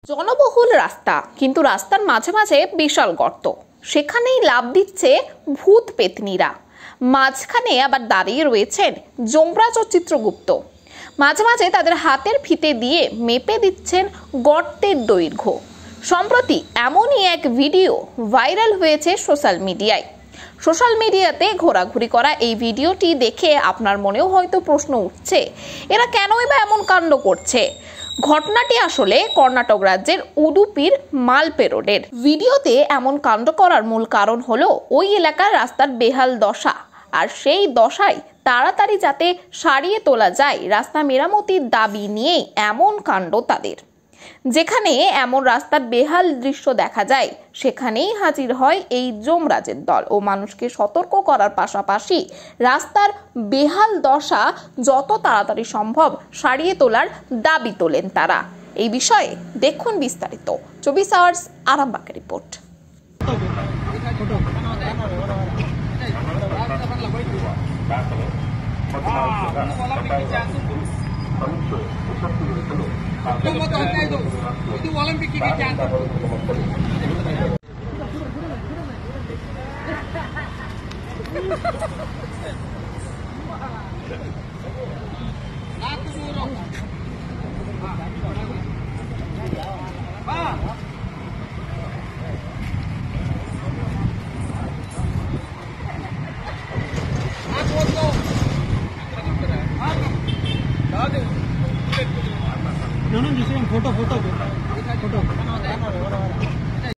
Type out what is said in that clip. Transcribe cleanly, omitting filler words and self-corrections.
জনবহুল রাস্তা, কিন্তু রাস্তার মাঝে মাঝে বিশাল গর্ত, সেখানেই লাফ দিচ্ছে ভূত পেতনিরা। মাঝখানে আবার দাঁড়িয়ে রয়েছেন যমরাজ ও চিত্রগুপ্ত। মাঝে মাঝে তাদের হাতের ফিতে দিয়ে মেপে দিচ্ছেন গর্তের দৈর্ঘ্য। সম্প্রতি এমনই এক ভিডিও ভাইরাল হয়েছে সোশ্যাল মিডিয়াতে ঘোরাঘুরি করা এই ভিডিওটি দেখে আপনার মনেও হয়তো প্রশ্ন উঠছে, এরা কেনই বা এমন কাণ্ড করছে। ঘটনাটি আসলে কর্ণাটক রাজ্যের উডুপির মালপে রোডের। ভিডিওতে এমন কাণ্ড করার মূল কারণ হলো ওই এলাকার রাস্তার বেহাল দশা, আর সেই দশায় তাড়াতাড়ি যাতে সারিয়ে তোলা যায় রাস্তা মেরামতির দাবি নিয়েই এমন কাণ্ড তাদের। যেখানে এমন রাস্তার বেহাল দৃশ্য দেখা যায় সেখানেই হাজির হয় এই যমরাজের দল ও মানুষকে সতর্ক করার পাশাপাশি রাস্তার বেহাল দশা যত তাড়াতাড়ি সম্ভব সারিয়ে তোলার দাবি তোলেন তারা। এই বিষয়ে দেখুন বিস্তারিত 24 আওয়ার্স আরামবাগের রিপোর্ট। ಇದು ಒಲಿಂಪಿಕ್ ಚಾನ್ಸ್ फोटो